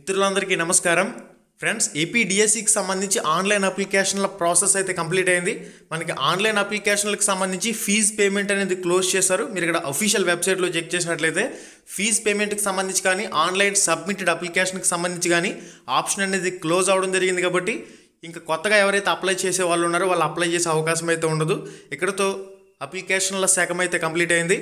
మిత్రులందరికీ నమస్కారం friends. AP డిఎస్సికి సంబంధించి ఆన్లైన్ అప్లికేషన్ల ప్రాసెస్ అయితే కంప్లీట్ అయింది. మనకి ఆన్లైన్ అప్లికేషన్లకు సంబంధించి ఫీజ్ పేమెంట్ అనేది క్లోజ్ చేశారు. మీరు ఇక్కడ అఫీషియల్ వెబ్సైట్లో చెక్ చేసినట్లయితే ఫీజ్ పేమెంట్కి సంబంధించి కానీ ఆన్లైన్ సబ్మిటెడ్ అప్లికేషన్కి సంబంధించి కానీ ఆప్షన్ అనేది క్లోజ్ అవడం జరిగింది. కాబట్టి ఇంకా కొత్తగా ఎవరైతే అప్లై చేసే వాళ్ళు ఉన్నారో వాళ్ళు అప్లై చేసే అవకాశం అయితే ఉండదు. ఇక్కడతో అప్లికేషన్ల శాఖం అయితే కంప్లీట్ అయింది.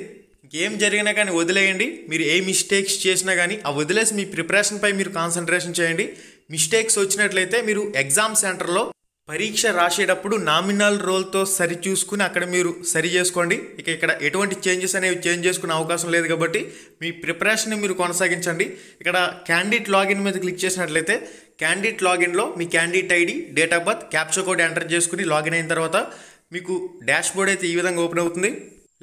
ఏం జరిగినా కానీ వదిలేయండి. మీరు ఏ మిస్టేక్స్ చేసినా కానీ ఆ వదిలేసి మీ ప్రిపరేషన్పై మీరు కాన్సన్ట్రేషన్ చేయండి. మిస్టేక్స్ వచ్చినట్లయితే మీరు ఎగ్జామ్ సెంటర్లో పరీక్ష రాసేటప్పుడు నామినల్ రోల్తో సరి చూసుకుని అక్కడ మీరు సరి చేసుకోండి. ఇక్కడ ఎటువంటి చేంజెస్ అనేవి చేంజ్ చేసుకునే అవకాశం లేదు. కాబట్టి మీ ప్రిపరేషన్ మీరు కొనసాగించండి. ఇక్కడ క్యాండిడేట్ లాగిన్ మీద క్లిక్ చేసినట్లయితే క్యాండిడేట్ లాగిన్లో మీ candidate ID, date of birth, captcha code enter చేసుకుని లాగిన్ అయిన తర్వాత మీకు డాష్ బోర్డ్ అయితే ఈ విధంగా ఓపెన్ అవుతుంది.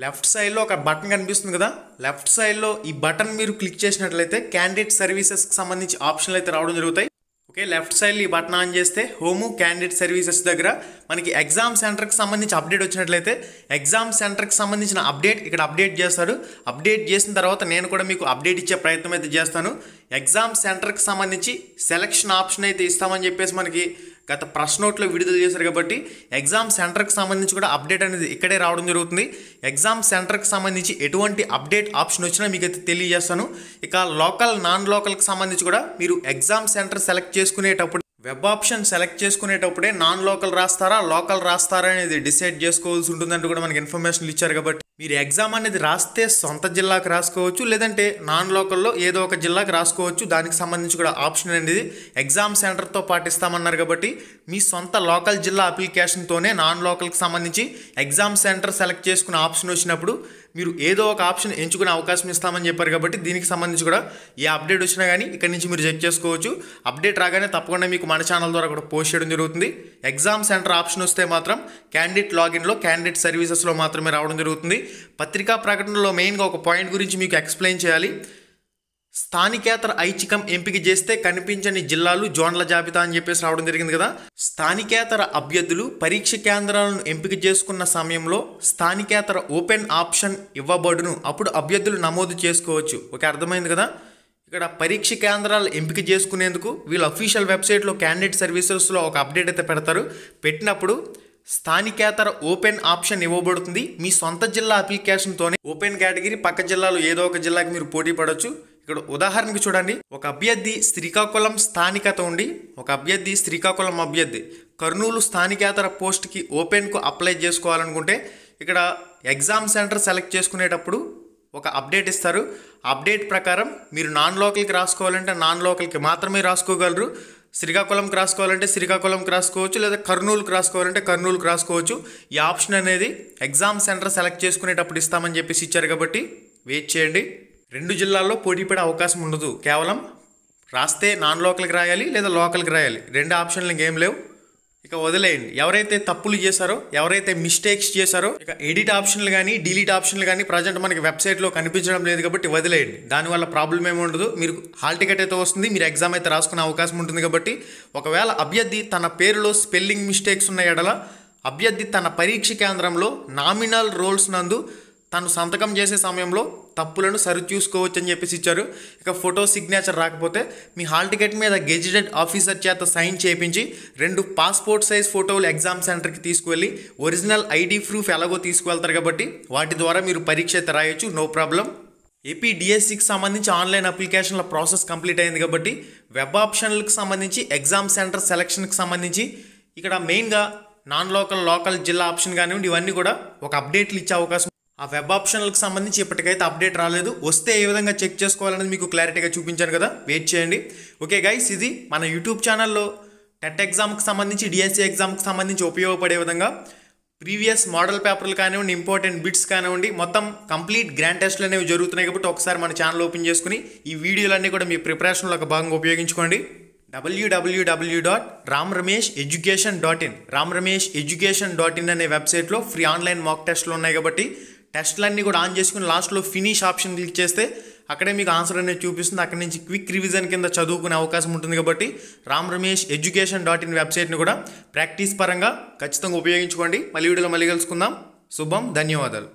లెఫ్ట్ సైడ్లో ఒక బటన్ కనిపిస్తుంది కదా, లెఫ్ట్ సైడ్లో ఈ బటన్ మీరు క్లిక్ చేసినట్లయితే క్యాండిడేట్ సర్వీసెస్కి సంబంధించి ఆప్షన్లు అయితే రావడం జరుగుతాయి. ఓకే, లెఫ్ట్ సైడ్లో ఈ బటన్ ఆన్ చేస్తే హోము క్యాండిడేట్ సర్వీసెస్ దగ్గర మనకి ఎగ్జామ్ సెంటర్కి సంబంధించి అప్డేట్ వచ్చినట్లయితే ఎగ్జామ్ సెంటర్కి సంబంధించిన అప్డేట్ ఇక్కడ అప్డేట్ చేస్తారు. అప్డేట్ చేసిన తర్వాత నేను కూడా మీకు అప్డేట్ ఇచ్చే ప్రయత్నం అయితే చేస్తాను. ఎగ్జామ్ సెంటర్కి సంబంధించి సెలక్షన్ ఆప్షన్ అయితే ఇస్తామని చెప్పేసి మనకి గత ప్రెస్ నోట్లో విడుదల చేశారు. కాబట్టి ఎగ్జామ్ సెంటర్కి సంబంధించి కూడా అప్డేట్ అనేది ఇక్కడే రావడం జరుగుతుంది. ఎగ్జామ్ సెంటర్కి సంబంధించి ఎటువంటి అప్డేట్ ఆప్షన్ వచ్చినా మీకు అయితే తెలియజేస్తాను. ఇక లోకల్ నాన్ లోకల్కి సంబంధించి కూడా మీరు ఎగ్జామ్ సెంటర్ సెలెక్ట్ చేసుకునేటప్పుడు వెబ్ ఆప్షన్ సెలెక్ట్ చేసుకునేటప్పుడే నాన్ లోకల్ రాస్తారా లోకల్ రాస్తారా అనేది డిసైడ్ చేసుకోవాల్సి ఉంటుందంటూ కూడా మనకి ఇన్ఫర్మేషన్ ఇచ్చారు. కాబట్టి మీరు ఎగ్జామ్ అనేది రాస్తే సొంత జిల్లాకు రాసుకోవచ్చు, లేదంటే నాన్ లోకల్లో ఏదో ఒక జిల్లాకు రాసుకోవచ్చు. దానికి సంబంధించి కూడా ఆప్షన్ అనేది ఎగ్జామ్ సెంటర్తో పాటిస్తామన్నారు. కాబట్టి మీ సొంత లోకల్ జిల్లా అప్లికేషన్తోనే నాన్ లోకల్కి సంబంధించి ఎగ్జామ్ సెంటర్ సెలెక్ట్ చేసుకునే ఆప్షన్ వచ్చినప్పుడు మీరు ఏదో ఒక ఆప్షన్ ఎంచుకునే అవకాశం ఇస్తామని చెప్పారు. కాబట్టి దీనికి సంబంధించి కూడా ఏ అప్డేట్ వచ్చినా కానీ ఇక్కడ నుంచి మీరు చెక్ చేసుకోవచ్చు. అప్డేట్ రాగానే తప్పకుండా మీకు మన ఛానల్ ద్వారా కూడా పోస్ట్ చేయడం జరుగుతుంది. ఎగ్జామ్ సెంటర్ ఆప్షన్ వస్తే మాత్రం క్యాండిడేట్ లాగిన్లో క్యాండిడేట్ సర్వీసెస్లో మాత్రమే రావడం జరుగుతుంది. పత్రికా ప్రకటనలో మెయిన్గా ఒక పాయింట్ గురించి మీకు ఎక్స్ప్లెయిన్ చేయాలి. స్థానికేతర ఐచ్ఛికం ఎంపిక చేస్తే కనిపించని జిల్లాలు జోన్ల జాబితా అని చెప్పేసి రావడం జరిగింది కదా. స్థానికేతర అభ్యర్థులు పరీక్ష కేంద్రాలను ఎంపిక చేసుకున్న సమయంలో స్థానికేతర ఓపెన్ ఆప్షన్ ఇవ్వబడును. అప్పుడు అభ్యర్థులు నమోదు చేసుకోవచ్చు. ఓకే, అర్థమైంది కదా. ఇక్కడ పరీక్ష కేంద్రాలు ఎంపిక చేసుకునేందుకు వీళ్ళు అఫీషియల్ వెబ్సైట్లో క్యాండిడేట్ సర్వీసెస్లో ఒక అప్డేట్ అయితే పెడతారు. పెట్టినప్పుడు స్థానికేతర ఓపెన్ ఆప్షన్ ఇవ్వబడుతుంది. మీ సొంత జిల్లా అప్లికేషన్తోనే ఓపెన్ కేటగిరీ పక్క జిల్లాలో ఏదో ఒక జిల్లాకి మీరు పోటీ పడవచ్చు. ఇక్కడ ఉదాహరణకి చూడండి, ఒక అభ్యర్థి శ్రీకాకుళం స్థానికత ఉండి శ్రీకాకుళం అభ్యర్థి కర్నూలు స్థానికేతర పోస్ట్కి ఓపెన్కు అప్లై చేసుకోవాలనుకుంటే ఇక్కడ ఎగ్జామ్ సెంటర్ సెలెక్ట్ చేసుకునేటప్పుడు ఒక అప్డేట్ ఇస్తారు. అప్డేట్ ప్రకారం మీరు నాన్ లోకల్కి రాసుకోవాలంటే నాన్ లోకల్కి మాత్రమే రాసుకోగలరు. శ్రీకాకుళంకి రాసుకోవాలంటే శ్రీకాకుళంకి రాసుకోవచ్చు, లేదా కర్నూలుకి రాసుకోవాలంటే కర్నూలుకి రాసుకోవచ్చు. ఈ ఆప్షన్ అనేది ఎగ్జామ్ సెంటర్ సెలెక్ట్ చేసుకునేటప్పుడు ఇస్తామని చెప్పేసి ఇచ్చారు. కాబట్టి వెయిట్ చేయండి. 2 జిల్లాల్లో పోటీ పడే అవకాశం ఉండదు. కేవలం రాస్తే నాన్ లోకల్కి రాయాలి లేదా లోకల్కి రాయాలి. 2 ఆప్షన్లు ఇంకేం లేవు. ఇక వదిలేయండి. ఎవరైతే తప్పులు చేశారో, ఎవరైతే మిస్టేక్స్ చేశారో, ఇక ఎడిట్ ఆప్షన్లు కానీ డిలీట్ ఆప్షన్లు కానీ ప్రజెంట్ మనకి వెబ్సైట్లో కనిపించడం లేదు. కాబట్టి వదిలేయండి. దానివల్ల ప్రాబ్లం ఏమి ఉండదు. మీరు హాల్ టికెట్ అయితే వస్తుంది, మీరు ఎగ్జామ్ అయితే రాసుకునే అవకాశం ఉంటుంది. కాబట్టి ఒకవేళ అభ్యర్థి తన పేరులో స్పెల్లింగ్ మిస్టేక్స్ ఉన్న ఎడల అభ్యర్థి తన పరీక్ష కేంద్రంలో నామినల్ రోల్స్ నందు తను సంతకం చేసే సమయంలో తప్పులను సరిచూసుకోవచ్చు అని చెప్పేసి ఇచ్చారు. ఇక ఫోటో సిగ్నేచర్ రాకపోతే మీ హాల్ టికెట్ మీద గెజిటెడ్ ఆఫీసర్ చేత సైన్ చేయించి 2 పాస్పోర్ట్ సైజ్ ఫోటోలు ఎగ్జామ్ సెంటర్కి తీసుకువెళ్ళి ఒరిజినల్ ఐడి ప్రూఫ్ ఎలాగో తీసుకువెళ్తారు. కాబట్టి వాటి ద్వారా మీరు పరీక్ష అయితే రాయొచ్చు, నో ప్రాబ్లం. ఏపీ డిఎస్సికి సంబంధించి ఆన్లైన్ అప్లికేషన్ల ప్రాసెస్ కంప్లీట్ అయింది. కాబట్టి వెబ్ ఆప్షన్లకు సంబంధించి ఎగ్జామ్ సెంటర్ సెలక్షన్కి సంబంధించి ఇక్కడ మెయిన్గా నాన్ లోకల్ లోకల్ జిల్లా ఆప్షన్ కానివ్వండి, ఇవన్నీ కూడా ఒక అప్డేట్లు ఇచ్చే అవకాశం. ఆ వెబ్ ఆప్షన్లకు సంబంధించి ఇప్పటికైతే అప్డేట్ రాలేదు. వస్తే ఏ విధంగా చెక్ చేసుకోవాలనేది మీకు క్లారిటీగా చూపించాను కదా, వెయిట్ చేయండి. ఓకే గైస్, ఇది మన యూట్యూబ్ ఛానల్లో టెట్ ఎగ్జామ్కి సంబంధించి డిఎస్సి ఎగ్జామ్కి సంబంధించి ఉపయోగపడే విధంగా ప్రీవియస్ మోడల్ పేపర్లు కానివ్వండి, ఇంపార్టెంట్ బిట్స్ కానివ్వండి, మొత్తం కంప్లీట్ గ్రాండ్ టెస్ట్లు అనేవి జరుగుతున్నాయి. కాబట్టి ఒకసారి మన ఛానల్ ఓపెన్ చేసుకుని ఈ వీడియోలన్నీ కూడా మీ ప్రిపరేషన్లో ఒక భాగంగా ఉపయోగించుకోండి. www.ramramesheducation.in ramramesheducation.in అనే వెబ్సైట్లో ఫ్రీ ఆన్లైన్ మాక్ టెస్ట్లు ఉన్నాయి. కాబట్టి టెస్ట్లన్నీ కూడా ఆన్ చేసుకుని లాస్ట్లో ఫినిష్ ఆప్షన్ క్లిక్ చేస్తే అక్కడే మీకు ఆన్సర్ అనేది చూపిస్తుంది. అక్కడి నుంచి క్విక్ రివిజన్ కింద చదువుకునే అవకాశం ఉంటుంది. కాబట్టి ramramesheducation.in వెబ్సైట్ని కూడా ప్రాక్టీస్ పరంగా ఖచ్చితంగా ఉపయోగించుకోండి. మళ్ళీ వీడియోలో మళ్ళీ కలుసుకుందాం. శుభం, ధన్యవాదాలు.